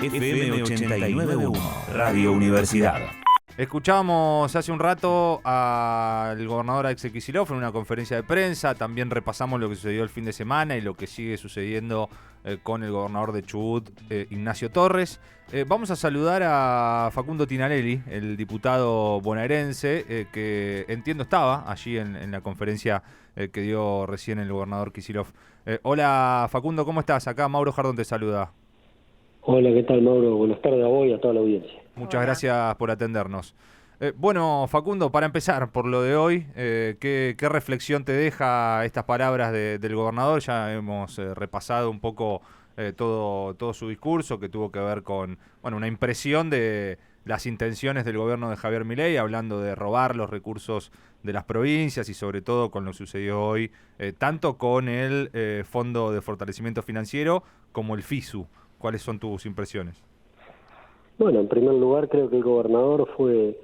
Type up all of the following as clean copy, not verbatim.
FM 89.1, Radio Universidad. Escuchamos hace un rato al gobernador Axel Kicillof en una conferencia de prensa. También repasamos lo que sucedió el fin de semana y lo que sigue sucediendo con el gobernador de Chubut, Ignacio Torres. Vamos a saludar a Facundo Tinarelli, el diputado bonaerense, que entiendo estaba allí en la conferencia que dio recién el gobernador Kicillof. Hola Facundo, ¿cómo estás? Acá Mauro Jardón te saluda. Hola, ¿qué tal, Mauro? Buenas tardes a vos y a toda la audiencia. Muchas gracias por atendernos. Bueno, Facundo, para empezar por lo de hoy, ¿qué reflexión te deja estas palabras del gobernador? Ya hemos repasado un poco todo su discurso, que tuvo que ver con una impresión de las intenciones del gobierno de Javier Milei, hablando de robar los recursos de las provincias y sobre todo con lo que sucedió hoy, tanto con el Fondo de Fortalecimiento Financiero como el FISU. ¿Cuáles son tus impresiones? Bueno, en primer lugar creo que el gobernador fue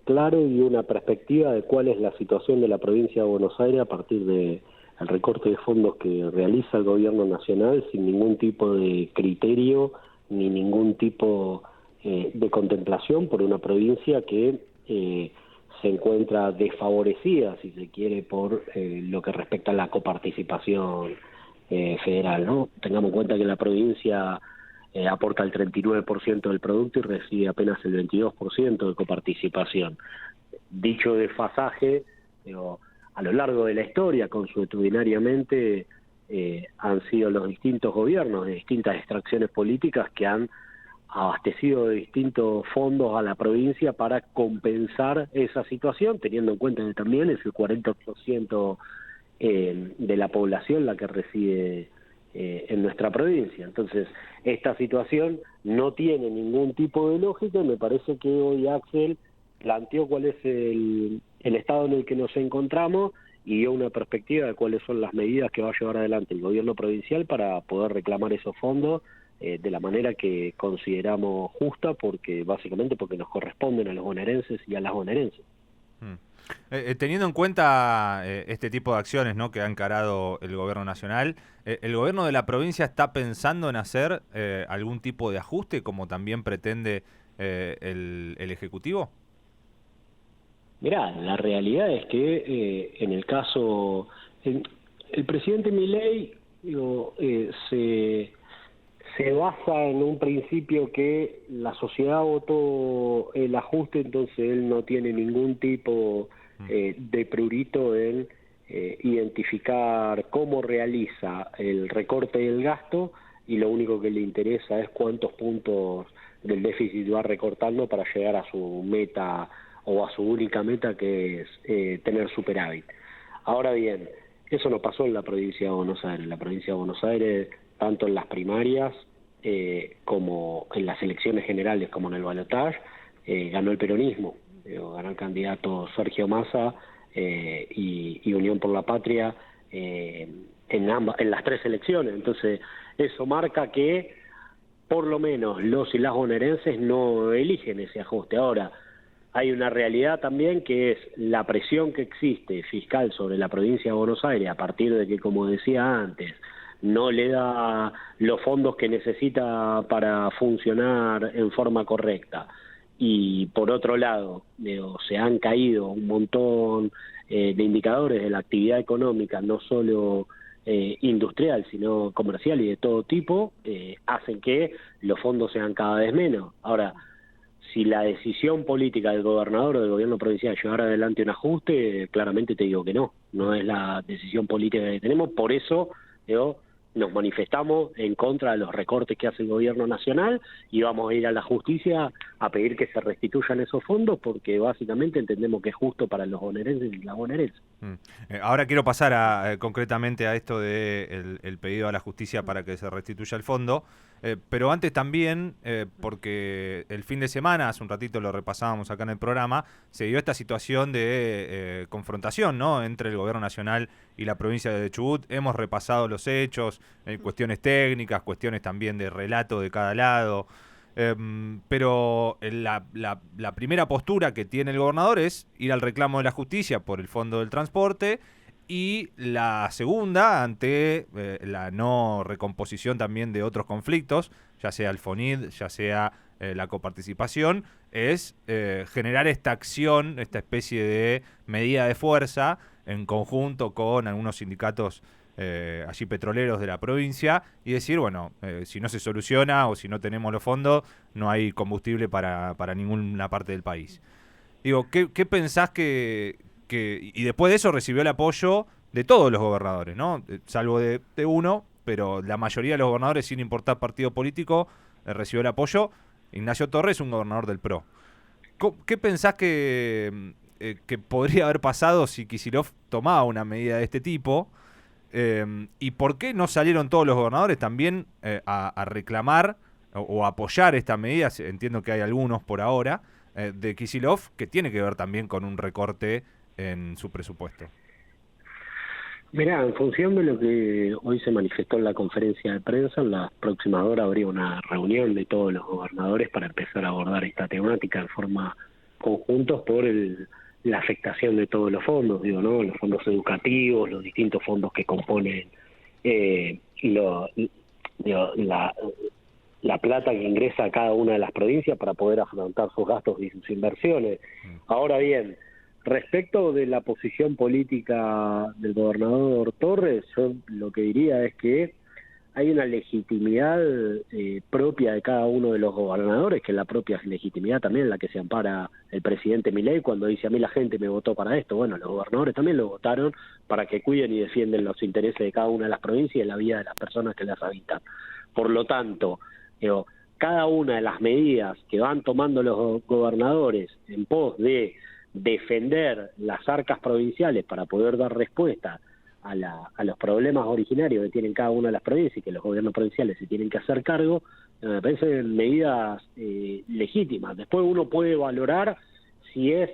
claro y dio una perspectiva de cuál es la situación de la provincia de Buenos Aires a partir del recorte de fondos que realiza el gobierno nacional sin ningún tipo de criterio ni ningún tipo de contemplación por una provincia que se encuentra desfavorecida, si se quiere, por lo que respecta a la coparticipación federal, ¿no? Tengamos en cuenta que la provincia aporta el 39% del producto y recibe apenas el 22% de coparticipación. Dicho desfasaje, a lo largo de la historia, consuetudinariamente, han sido los distintos gobiernos de distintas extracciones políticas que han abastecido de distintos fondos a la provincia para compensar esa situación, teniendo en cuenta que también es el 40% de la población la que reside en nuestra provincia. Entonces, esta situación no tiene ningún tipo de lógica y me parece que hoy Axel planteó cuál es el estado en el que nos encontramos y dio una perspectiva de cuáles son las medidas que va a llevar adelante el gobierno provincial para poder reclamar esos fondos de la manera que consideramos justa, básicamente porque nos corresponden a los bonaerenses y a las bonaerenses. Teniendo en cuenta este tipo de acciones, ¿no?, que ha encarado el gobierno nacional, ¿el gobierno de la provincia está pensando en hacer algún tipo de ajuste, como también pretende el Ejecutivo? Mirá, la realidad es que en el caso... el presidente Milei se basa en un principio que la sociedad votó el ajuste, entonces él no tiene ningún tipo de prurito en identificar cómo realiza el recorte del gasto y lo único que le interesa es cuántos puntos del déficit va recortando para llegar a su meta o a su única meta, que es tener superávit. Ahora bien, eso no pasó en la provincia de Buenos Aires. En la provincia de Buenos Aires, tanto en las primarias como en las elecciones generales como en el balotaje, ganó el peronismo, ganó el candidato Sergio Massa y Unión por la Patria en las tres elecciones. Entonces eso marca que por lo menos los y las bonaerenses no eligen ese ajuste. Ahora, hay una realidad también que es la presión que existe fiscal sobre la provincia de Buenos Aires a partir de que, como decía antes, no le da los fondos que necesita para funcionar en forma correcta. Y por otro lado, se han caído un montón de indicadores de la actividad económica, no solo industrial, sino comercial y de todo tipo, hacen que los fondos sean cada vez menos. Ahora, si la decisión política del gobernador o del gobierno provincial es llevar adelante un ajuste, claramente te digo que no es la decisión política que tenemos. Por eso nos manifestamos en contra de los recortes que hace el gobierno nacional y vamos a ir a la justicia a pedir que se restituyan esos fondos, porque básicamente entendemos que es justo para los bonaerenses y las bonaerenses. Ahora quiero pasar concretamente a esto de el pedido a la justicia para que se restituya el fondo, pero antes también, porque el fin de semana, hace un ratito lo repasábamos acá en el programa, se dio esta situación de confrontación, ¿no?, entre el gobierno nacional y la provincia de Chubut. Hemos repasado los hechos, cuestiones técnicas, cuestiones también de relato de cada lado. Pero la primera postura que tiene el gobernador es ir al reclamo de la justicia por el Fondo del Transporte, y la segunda, ante la no recomposición también de otros conflictos, ya sea el FONID, ya sea la coparticipación, es generar esta acción, esta especie de medida de fuerza en conjunto con algunos sindicatos allí petroleros de la provincia y decir, bueno, si no se soluciona o si no tenemos los fondos, no hay combustible para ninguna parte del país. Digo, ¿qué pensás y después de eso recibió el apoyo de todos los gobernadores, ¿no? Salvo de uno, pero la mayoría de los gobernadores, sin importar partido político, recibió el apoyo. Ignacio Torres, un gobernador del PRO. ¿Qué pensás que podría haber pasado si Kicillof tomaba una medida de este tipo? ¿Y por qué no salieron todos los gobernadores también a reclamar o apoyar esta medida? Entiendo que hay algunos por ahora, de Kicillof, que tiene que ver también con un recorte en su presupuesto. Mirá, en función de lo que hoy se manifestó en la conferencia de prensa, en las próximas horas habría una reunión de todos los gobernadores para empezar a abordar esta temática en forma conjuntos por la afectación de todos los fondos, digo, ¿no? Los fondos educativos, los distintos fondos que componen la plata que ingresa a cada una de las provincias para poder afrontar sus gastos y sus inversiones. Ahora bien, respecto de la posición política del gobernador Torres, yo lo que diría es que hay una legitimidad propia de cada uno de los gobernadores, que es la propia legitimidad también la que se ampara el presidente Milei cuando dice: a mí la gente me votó para esto. Bueno, los gobernadores también lo votaron para que cuiden y defienden los intereses de cada una de las provincias y la vida de las personas que las habitan. Por lo tanto, cada una de las medidas que van tomando los gobernadores en pos de defender las arcas provinciales para poder dar respuesta a los problemas originarios que tienen cada una de las provincias y que los gobiernos provinciales se tienen que hacer cargo, me parecen medidas legítimas. Después uno puede valorar si es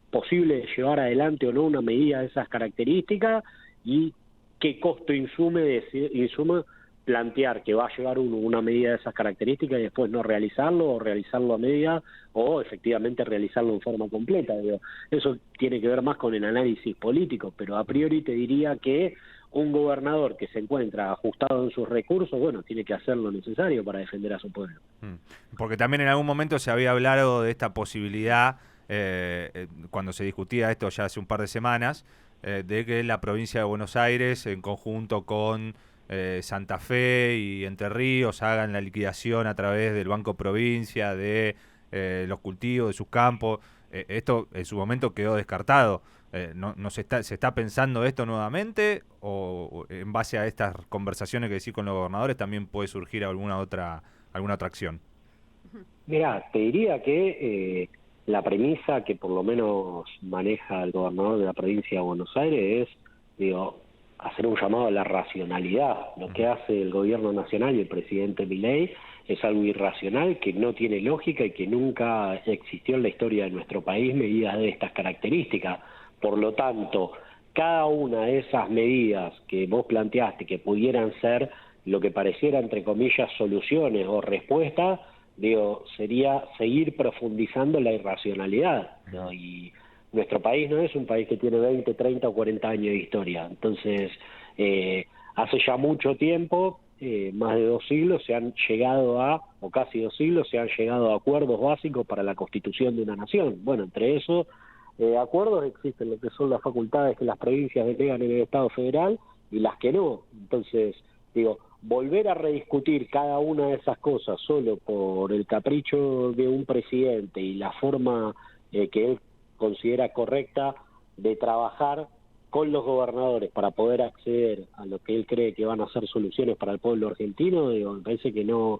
posible llevar adelante o no una medida de esas características y qué costo insume plantear que va a llevar una medida de esas características y después no realizarlo, o realizarlo a media, o efectivamente realizarlo en forma completa. Eso tiene que ver más con el análisis político, pero a priori te diría que un gobernador que se encuentra ajustado en sus recursos, bueno, tiene que hacer lo necesario para defender a su pueblo. Porque también en algún momento se había hablado de esta posibilidad, cuando se discutía esto ya hace un par de semanas, de que la provincia de Buenos Aires, en conjunto con Santa Fe y Entre Ríos, hagan la liquidación a través del Banco Provincia de los cultivos, de sus campos. Esto en su momento quedó descartado. ¿No se está pensando esto nuevamente? ¿O en base a estas conversaciones que decís con los gobernadores también puede surgir alguna otra acción? Mirá, te diría que la premisa que por lo menos maneja el gobernador de la provincia de Buenos Aires es, hacer un llamado a la racionalidad. Lo que hace el gobierno nacional y el presidente Milei es algo irracional, que no tiene lógica y que nunca existió en la historia de nuestro país medidas de estas características. Por lo tanto, cada una de esas medidas que vos planteaste que pudieran ser lo que pareciera, entre comillas, soluciones o respuestas, sería seguir profundizando la irracionalidad, ¿no? Y nuestro país no es un país que tiene 20, 30 o 40 años de historia. Entonces, hace ya mucho tiempo, más de 2 siglos, o casi 2 siglos, se han llegado a acuerdos básicos para la constitución de una nación. Bueno, entre esos acuerdos existen lo que son las facultades que las provincias delegan en el Estado federal y las que no. Entonces, volver a rediscutir cada una de esas cosas solo por el capricho de un presidente y la forma que él considera correcta de trabajar con los gobernadores para poder acceder a lo que él cree que van a ser soluciones para el pueblo argentino, me parece que no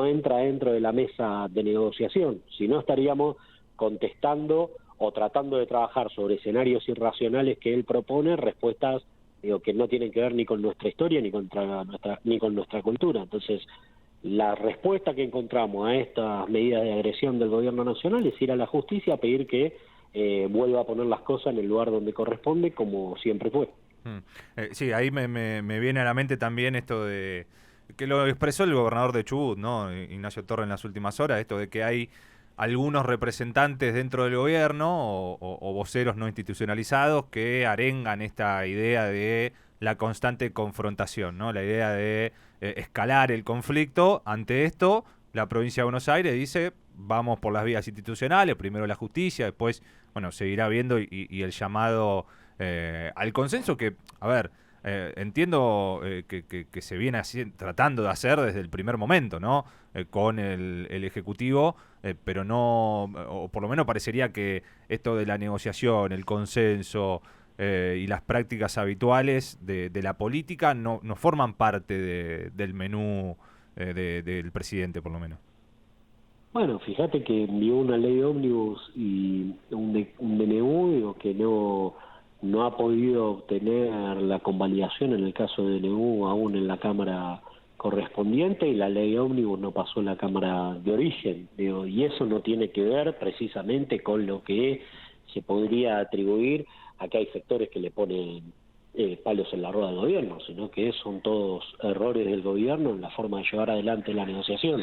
entra dentro de la mesa de negociación. Si no, estaríamos contestando o tratando de trabajar sobre escenarios irracionales que él propone, respuestas que no tienen que ver ni con nuestra historia ni con nuestra cultura. Entonces, la respuesta que encontramos a estas medidas de agresión del gobierno nacional es ir a la justicia a pedir que vuelva a poner las cosas en el lugar donde corresponde, como siempre fue. Sí, ahí me viene a la mente también esto de que lo expresó el gobernador de Chubut, ¿no? Ignacio Torres, en las últimas horas, esto de que hay algunos representantes dentro del gobierno o voceros no institucionalizados que arengan esta idea de la constante confrontación, ¿no? La idea de escalar el conflicto. Ante esto, la provincia de Buenos Aires dice, vamos por las vías institucionales, primero la justicia, después, bueno, seguirá viendo y el llamado al consenso que, a ver, entiendo que se viene tratando de hacer desde el primer momento, ¿no? Con el Ejecutivo, pero no, o por lo menos parecería que esto de la negociación, el consenso y las prácticas habituales de la política no forman parte del menú del presidente, por lo menos. Bueno, fíjate que envió una ley ómnibus y un DNU, digo, que no ha podido obtener la convalidación en el caso de DNU aún en la Cámara correspondiente, y la ley ómnibus no pasó en la Cámara de origen, digo, y eso no tiene que ver precisamente con lo que se podría atribuir a que hay sectores que le ponen palos en la rueda del gobierno, sino que son todos errores del gobierno en la forma de llevar adelante la negociación.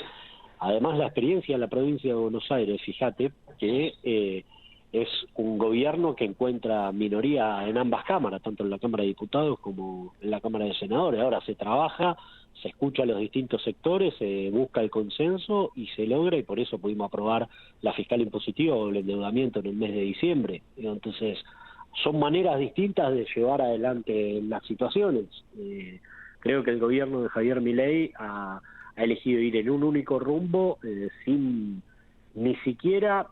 Además, la experiencia en la provincia de Buenos Aires, fíjate que es un gobierno que encuentra minoría en ambas cámaras, tanto en la Cámara de Diputados como en la Cámara de Senadores. Ahora se trabaja, se escucha a los distintos sectores, se busca el consenso y se logra, y por eso pudimos aprobar la fiscal impositiva o el endeudamiento en el mes de diciembre. Entonces, son maneras distintas de llevar adelante las situaciones. Creo que el gobierno de Javier Milei ha elegido ir en un único rumbo, sin ni siquiera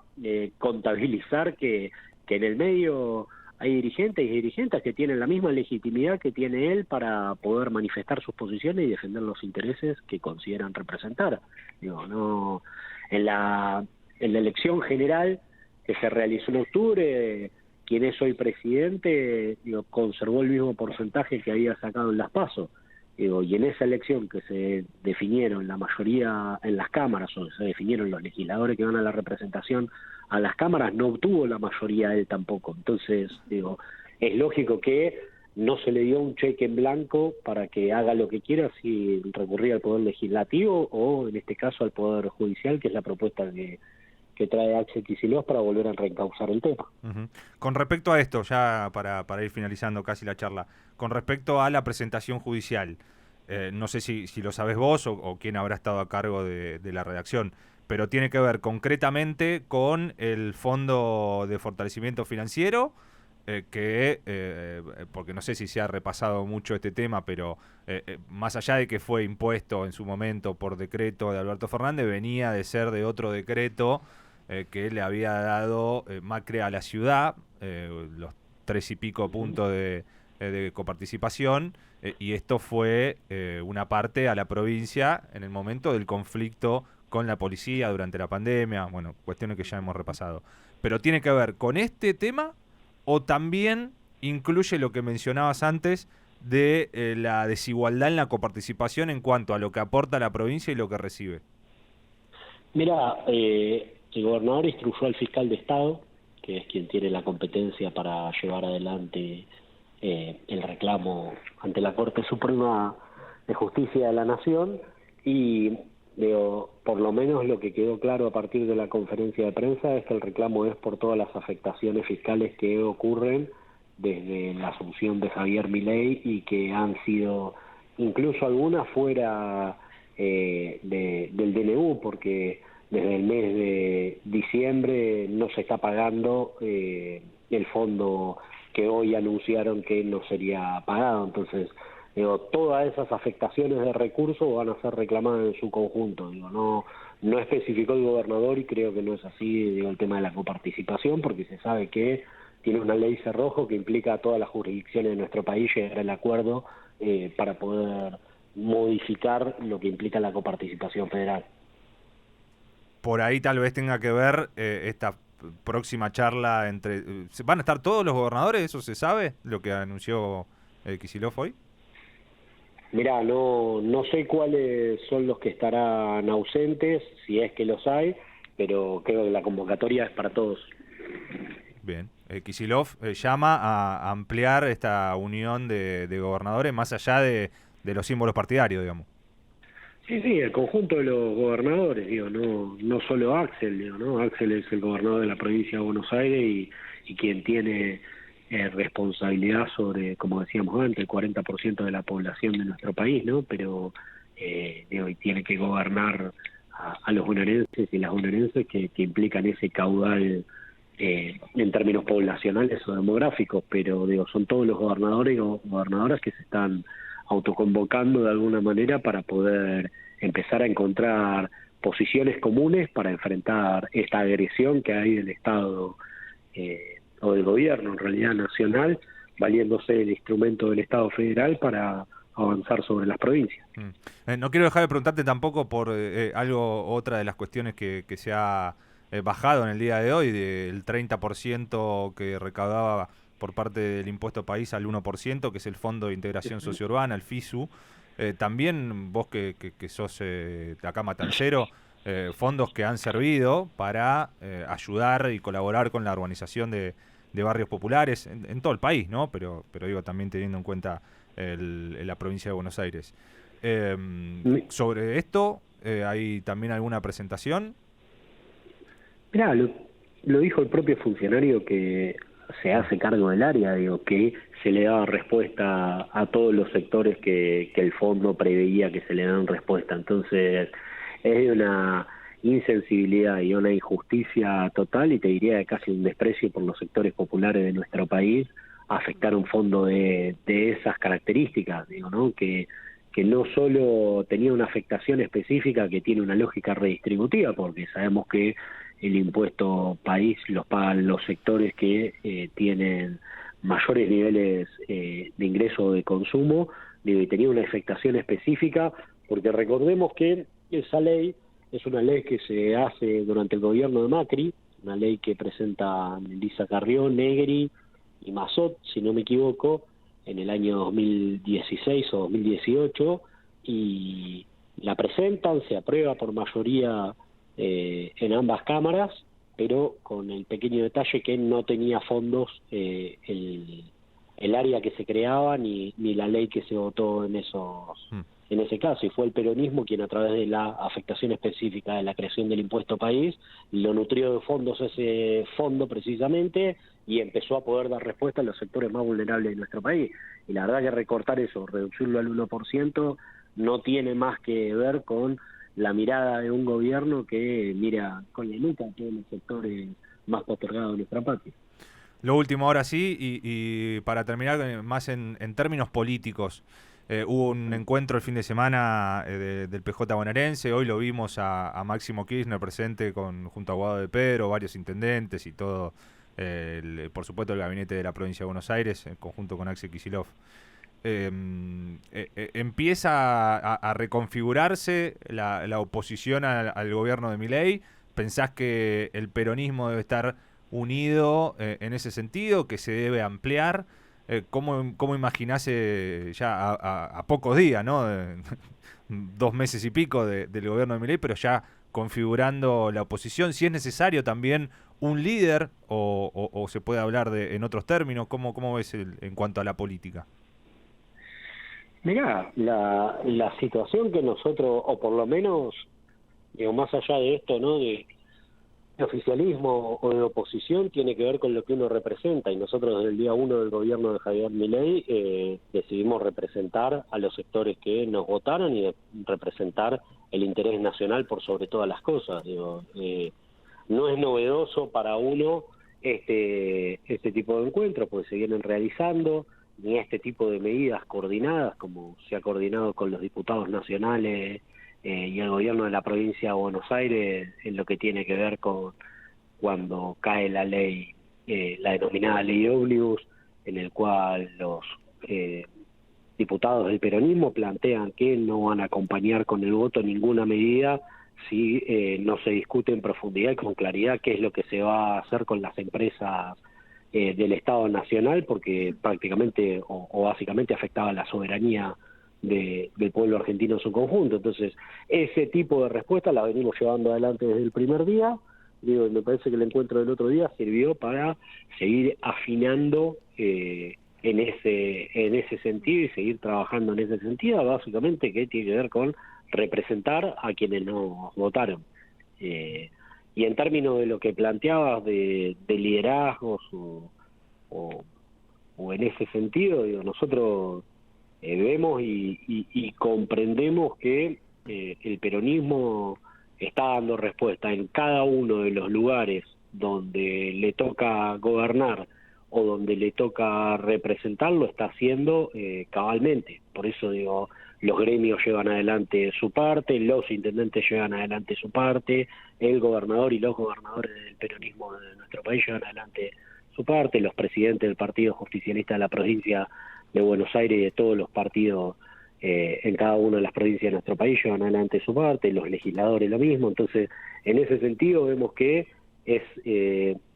contabilizar que en el medio hay dirigentes y dirigentes que tienen la misma legitimidad que tiene él para poder manifestar sus posiciones y defender los intereses que consideran representar. Digo, no, en la elección general que se realizó en octubre, quien es hoy presidente, digo, conservó el mismo porcentaje que había sacado en las PASO. Y en esa elección que se definieron la mayoría en las cámaras, o se definieron los legisladores que van a la representación a las cámaras, no obtuvo la mayoría él tampoco. Entonces, digo, es lógico que no se le dio un cheque en blanco para que haga lo que quiera si recurría al Poder Legislativo o, en este caso, al Poder Judicial, que es la propuesta que trae Axel Kicillof para volver a reencauzar el tema. Uh-huh. Con respecto a esto, ya para ir finalizando casi la charla, con respecto a la presentación judicial, no sé si lo sabes vos o quién habrá estado a cargo de la redacción, pero tiene que ver concretamente con el Fondo de Fortalecimiento Financiero, porque no sé si se ha repasado mucho este tema, pero más allá de que fue impuesto en su momento por decreto de Alberto Fernández, venía de ser de otro decreto que le había dado Macri a la ciudad, los 3 y pico puntos de coparticipación, y esto fue una parte a la provincia en el momento del conflicto con la policía durante la pandemia, bueno, cuestiones que ya hemos repasado. Pero tiene que ver con este tema o también incluye lo que mencionabas antes de la desigualdad en la coparticipación en cuanto a lo que aporta la provincia y lo que recibe. Mira, el gobernador instruyó al fiscal de Estado, que es quien tiene la competencia para llevar adelante el reclamo ante la Corte Suprema de Justicia de la Nación, y por lo menos lo que quedó claro a partir de la conferencia de prensa es que el reclamo es por todas las afectaciones fiscales que ocurren desde la asunción de Javier Milei y que han sido incluso algunas fuera del DNU, porque desde el mes de diciembre no se está pagando el fondo que hoy anunciaron que no sería pagado. Entonces, todas esas afectaciones de recursos van a ser reclamadas en su conjunto. No especificó el gobernador y creo que no es así, el tema de la coparticipación, porque se sabe que tiene una ley cerrojo que implica a todas las jurisdicciones de nuestro país llegar al acuerdo para poder modificar lo que implica la coparticipación federal. Por ahí tal vez tenga que ver esta próxima charla entre... ¿Van a estar todos los gobernadores? ¿Eso se sabe? Lo que anunció Kicillof hoy. Mirá, no sé cuáles son los que estarán ausentes, si es que los hay, pero creo que la convocatoria es para todos. Bien. Kicillof llama a ampliar esta unión de gobernadores más allá de los símbolos partidarios, digamos. Sí, el conjunto de los gobernadores, digo, no solo Axel, digo, ¿no? Axel es el gobernador de la provincia de Buenos Aires y quien tiene responsabilidad sobre, como decíamos antes, el 40% de la población de nuestro país, ¿no? Pero, digo, y tiene que gobernar a los bonaerenses y las bonaerenses que implican ese caudal en términos poblacionales o demográficos, pero, digo, son todos los gobernadores y gobernadoras que se están autoconvocando de alguna manera para poder empezar a encontrar posiciones comunes para enfrentar esta agresión que hay del Estado o del gobierno, en realidad nacional, valiéndose del instrumento del Estado federal para avanzar sobre las provincias. No quiero dejar de preguntarte tampoco por otra de las cuestiones que se ha bajado en el día de hoy, del 30% que recaudaba por parte del impuesto país al 1%, que es el Fondo de Integración Sociourbana, el FISU. También vos que sos de acá matancero, fondos que han servido para ayudar y colaborar con la urbanización de barrios populares en todo el país, ¿no? Pero digo, también teniendo en cuenta la provincia de Buenos Aires. Sobre esto, ¿hay también alguna presentación? Mirá, lo dijo el propio funcionario que se hace cargo del área, digo, que se le daba respuesta a todos los sectores que el fondo preveía que se le dan respuesta. Entonces, es de una insensibilidad y una injusticia total, y te diría de casi un desprecio por los sectores populares de nuestro país, afectar un fondo de esas características, digo, ¿no? Que no solo tenía una afectación específica que tiene una lógica redistributiva, porque sabemos que el impuesto país los pagan los sectores que tienen mayores niveles de ingreso o de consumo, y tenía una afectación específica, porque recordemos que esa ley es una ley que se hace durante el gobierno de Macri, una ley que presentan Elisa Carrió, Negri y Massot, si no me equivoco, en el año 2016 o 2018, y la presentan, se aprueba por mayoría en ambas cámaras, pero con el pequeño detalle que no tenía fondos el área que se creaba ni la ley que se votó en ese caso, y fue el peronismo quien, a través de la afectación específica de la creación del impuesto país, lo nutrió de fondos ese fondo precisamente, y empezó a poder dar respuesta a los sectores más vulnerables de nuestro país. Y la verdad que recortar eso, reducirlo al 1%, no tiene más que ver con la mirada de un gobierno que mira con la lupa a todos los sectores más postergados de nuestra patria. Lo último ahora sí, y para terminar más en términos políticos, hubo un encuentro el fin de semana del PJ bonaerense. Hoy lo vimos a Máximo Kirchner presente junto a Guado de Pedro, varios intendentes y todo, por supuesto el gabinete de la provincia de Buenos Aires, en conjunto con Axel Kicillof. Empieza a reconfigurarse la oposición al gobierno de Milei. ¿Pensás que el peronismo debe estar unido en ese sentido, que se debe ampliar? ¿Cómo imaginás ya a pocos días, ¿no? 2 meses y pico del gobierno de Milei, pero ya configurando la oposición? Si es necesario también un líder o se puede hablar en otros términos. ¿Cómo ves en cuanto a la política? Mirá, la situación que nosotros, o por lo menos, digo, más allá de esto, ¿no?, de oficialismo o de oposición, tiene que ver con lo que uno representa, y nosotros desde el día 1 del gobierno de Javier Milei decidimos representar a los sectores que nos votaron y representar el interés nacional por sobre todas las cosas. Digo, no es novedoso para uno este tipo de encuentros, porque se vienen realizando, ni este tipo de medidas coordinadas como se ha coordinado con los diputados nacionales y el gobierno de la provincia de Buenos Aires en lo que tiene que ver con cuando cae la ley, la denominada ley ómnibus, en el cual los diputados del peronismo plantean que no van a acompañar con el voto ninguna medida si no se discute en profundidad y con claridad qué es lo que se va a hacer con las empresas del Estado Nacional, porque prácticamente o básicamente afectaba la soberanía del pueblo argentino en su conjunto. Entonces, ese tipo de respuesta la venimos llevando adelante desde el primer día. Digo, me parece que el encuentro del otro día sirvió para seguir afinando en ese sentido y seguir trabajando en ese sentido, básicamente, que tiene que ver con representar a quienes nos votaron. Y en términos de lo que planteabas de liderazgos o en ese sentido, digo, nosotros vemos y comprendemos que el peronismo está dando respuesta en cada uno de los lugares donde le toca gobernar o donde le toca representar, lo está haciendo cabalmente. Por eso digo, los gremios llevan adelante su parte, los intendentes llevan adelante su parte, el gobernador y los gobernadores del peronismo de nuestro país llevan adelante su parte, los presidentes del Partido Justicialista de la provincia de Buenos Aires y de todos los partidos en cada una de las provincias de nuestro país llevan adelante su parte, los legisladores lo mismo. Entonces, en ese sentido vemos que es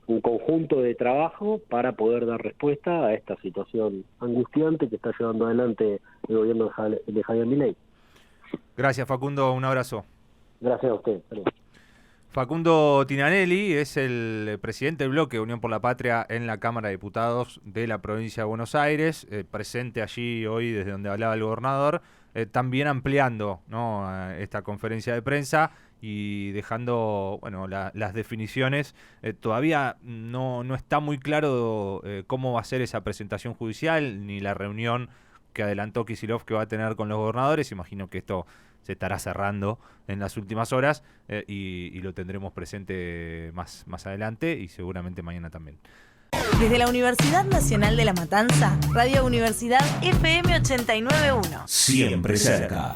un conjunto de trabajo para poder dar respuesta a esta situación angustiante que está llevando adelante el gobierno de Javier Milei. Gracias, Facundo, un abrazo. Gracias a usted. Saludos. Facundo Tinanelli es el presidente del bloque Unión por la Patria en la Cámara de Diputados de la provincia de Buenos Aires, presente allí hoy desde donde hablaba el gobernador, también ampliando, ¿no?, esta conferencia de prensa y dejando, bueno, las definiciones. Todavía no está muy claro cómo va a ser esa presentación judicial ni la reunión que adelantó Kicillof que va a tener con los gobernadores. Imagino que esto se estará cerrando en las últimas horas y lo tendremos presente más adelante y seguramente mañana también. Desde la Universidad Nacional de La Matanza, Radio Universidad FM 89.1. Siempre cerca.